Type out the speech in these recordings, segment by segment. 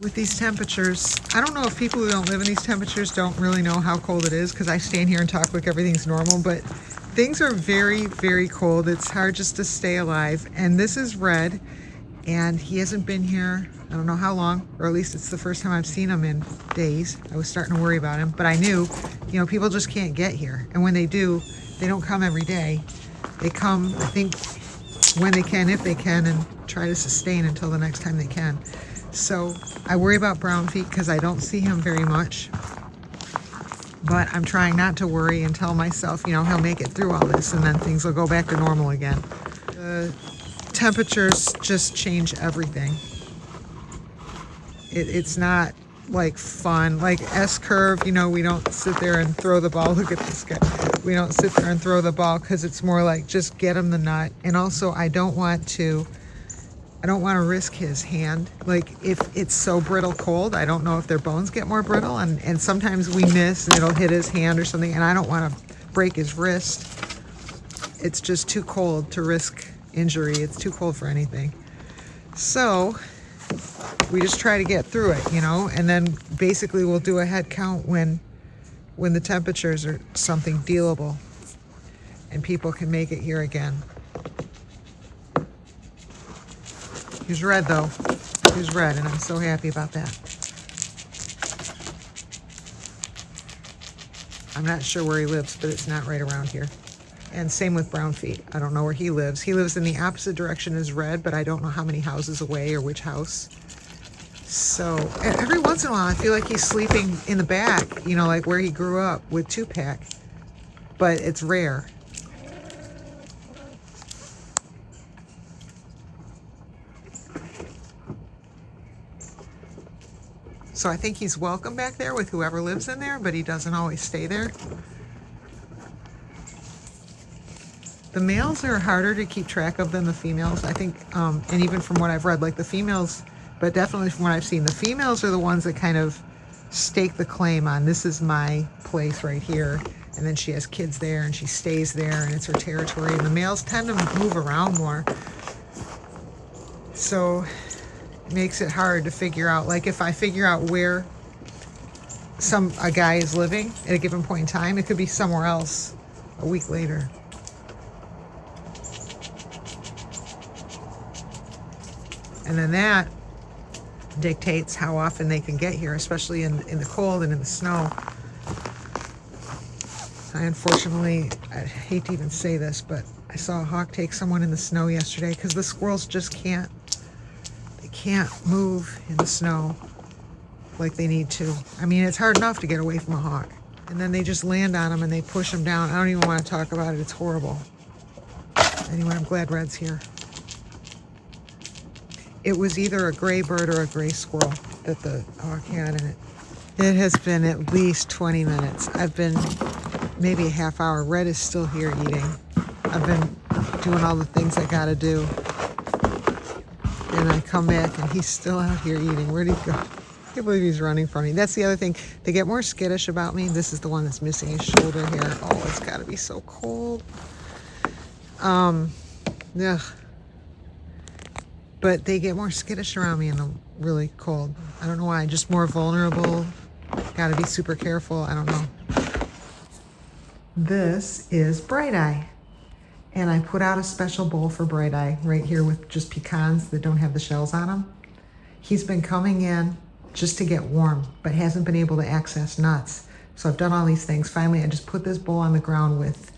With these temperatures, I don't know if people who don't live in these temperatures don't really know how cold it is, because I stand here and talk like everything's normal, but things are very, very cold. It's hard just to stay alive. And this is Red, and he hasn't been here, I don't know how long, or at least it's the first time I've seen him in days. I was starting to worry about him, but I knew, people just can't get here. And when they do, they don't come every day. They come, I think, when they can, if they can, and try to sustain until the next time they can. So I worry about brown feet because I don't see him very much, but I'm trying not to worry and tell myself, he'll make it through all this and then things will go back to normal again. The temperatures just change everything. It's not like fun, like S-curve, we don't sit there and throw the ball. Look at this guy. We don't sit there and throw the ball because it's more like just get him the nut. And also I don't want to risk his hand. Like if it's so brittle cold, I don't know if their bones get more brittle, and sometimes we miss and it'll hit his hand or something, and I don't want to break his wrist. It's just too cold to risk injury. It's too cold for anything. So we just try to get through it, and then basically we'll do a head count when the temperatures are something dealable and people can make it here again. He's Red though. He's Red, and I'm so happy about that. I'm not sure where he lives, but it's not right around here. And same with brown feet. I don't know where he lives. He lives in the opposite direction as Red, but I don't know how many houses away or which house. So every once in a while, I feel like he's sleeping in the back, like where he grew up with two-pack, but it's rare. So I think he's welcome back there with whoever lives in there, but he doesn't always stay there. The males are harder to keep track of than the females, I think, and even from what I've read, like the females, but definitely from what I've seen, the females are the ones that kind of stake the claim on, this is my place right here, and then she has kids there and she stays there and it's her territory, and the males tend to move around more. So makes it hard to figure out, like if I figure out where a guy is living at a given point in time, it could be somewhere else a week later. And then that dictates how often they can get here, especially in the cold and in the snow. I hate to even say this, but I saw a hawk take someone in the snow yesterday because the squirrels just can't move in the snow like they need to. I mean, it's hard enough to get away from a hawk. And then they just land on them and they push them down. I don't even want to talk about it. It's horrible. Anyway, I'm glad Red's here. It was either a gray bird or a gray squirrel that the hawk had in it. It has been at least 20 minutes. I've been maybe a half hour. Red is still here eating. I've been doing all the things I gotta do. And I come back and he's still out here eating. Where'd he go? I can't believe he's running from me. That's the other thing. They get more skittish about me. This is the one that's missing his shoulder here. Oh, it's gotta be so cold. Yeah. But they get more skittish around me in the really cold. I don't know why, just more vulnerable. Gotta be super careful, I don't know. This is Bright Eye. And I put out a special bowl for Bright Eye right here with just pecans that don't have the shells on them. He's been coming in just to get warm, but hasn't been able to access nuts. So I've done all these things. Finally, I just put this bowl on the ground with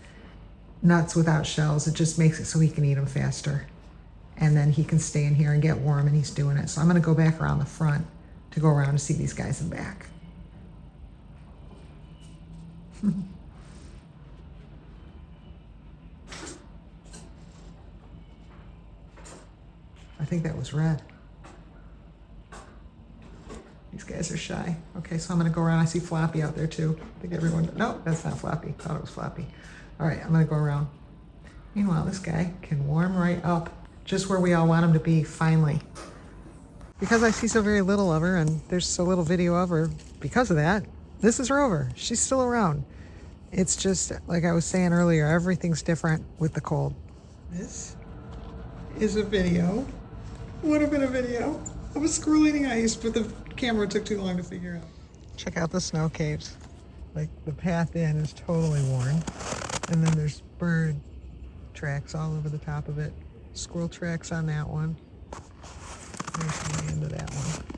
nuts without shells. It just makes it so he can eat them faster. And then he can stay in here and get warm, and he's doing it. So I'm gonna go back around the front to go around and see these guys in back. I think that was Red. These guys are shy. Okay, so I'm gonna go around. I see Floppy out there too. I think everyone, no, that's not Floppy. Thought it was Floppy. All right, I'm gonna go around. Meanwhile, this guy can warm right up just where we all want him to be, finally. Because I see so very little of her and there's so little video of her, because of that, this is Rover. She's still around. It's just, like I was saying earlier, everything's different with the cold. This is a video. Would have been a video of a squirrel eating ice, but the camera took too long to figure out. Check out the snow caves. Like the path in is totally worn. And then there's bird tracks all over the top of it. Squirrel tracks on that one. There's the end of that one.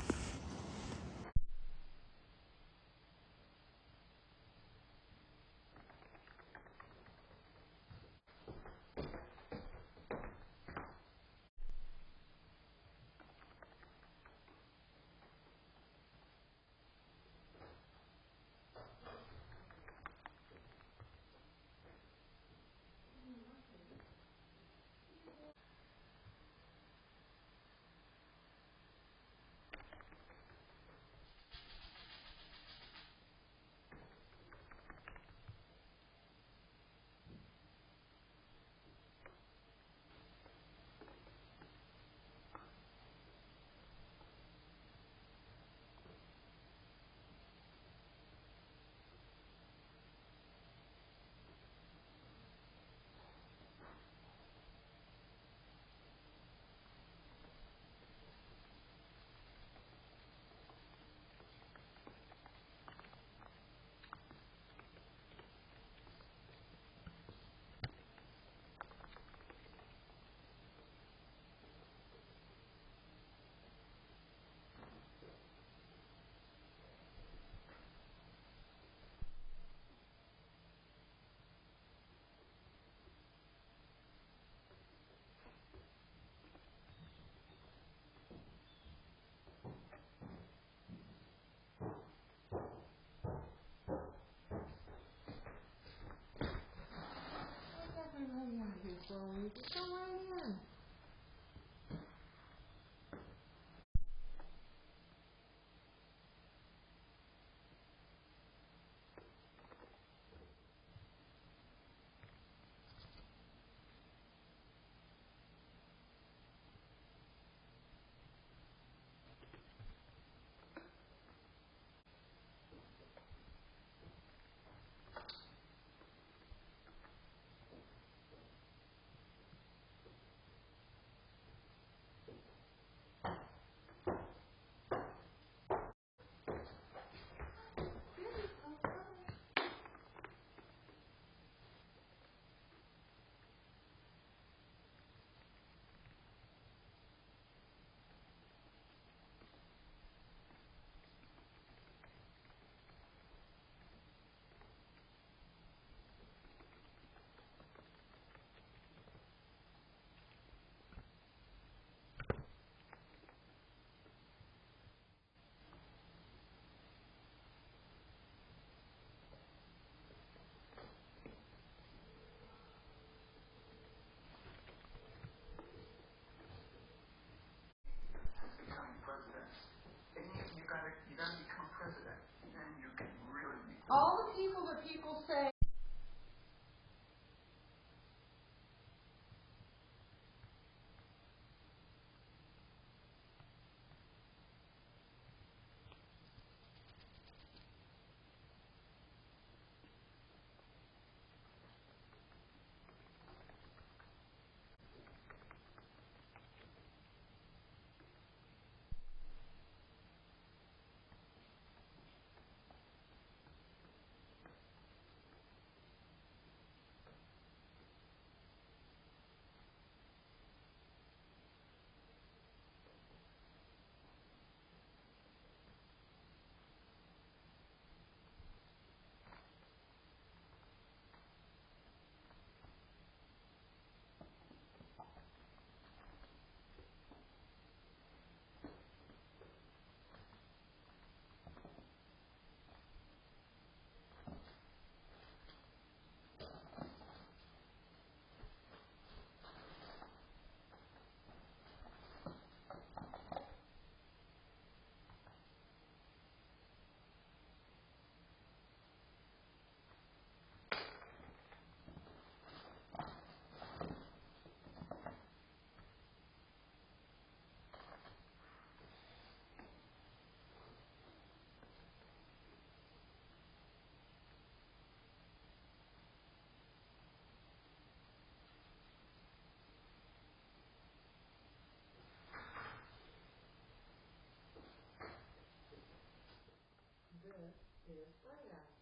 is bright eyes.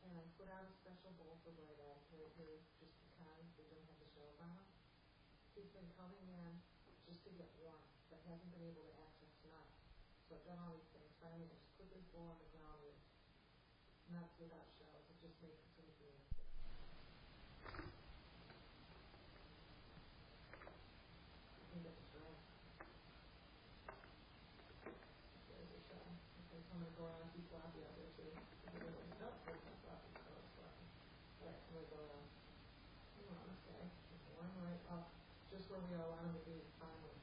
And I put out a special bowl for bright eyes right here just because they don't have the shells on them. He's been coming in just to get warm, but hasn't been able to access nuts. So I've done all these things. Finally, I just put this bowl on the ground with nuts without shells. It just makes it so easy. I think that's right. There's a shell. Okay, so I'm going to go around and be sloppy out there too. No, there's not sloppy. So it's sloppy. Alright, I'm going to go around. Come on, okay. Just one right up. Just where we all wanted to be, finally.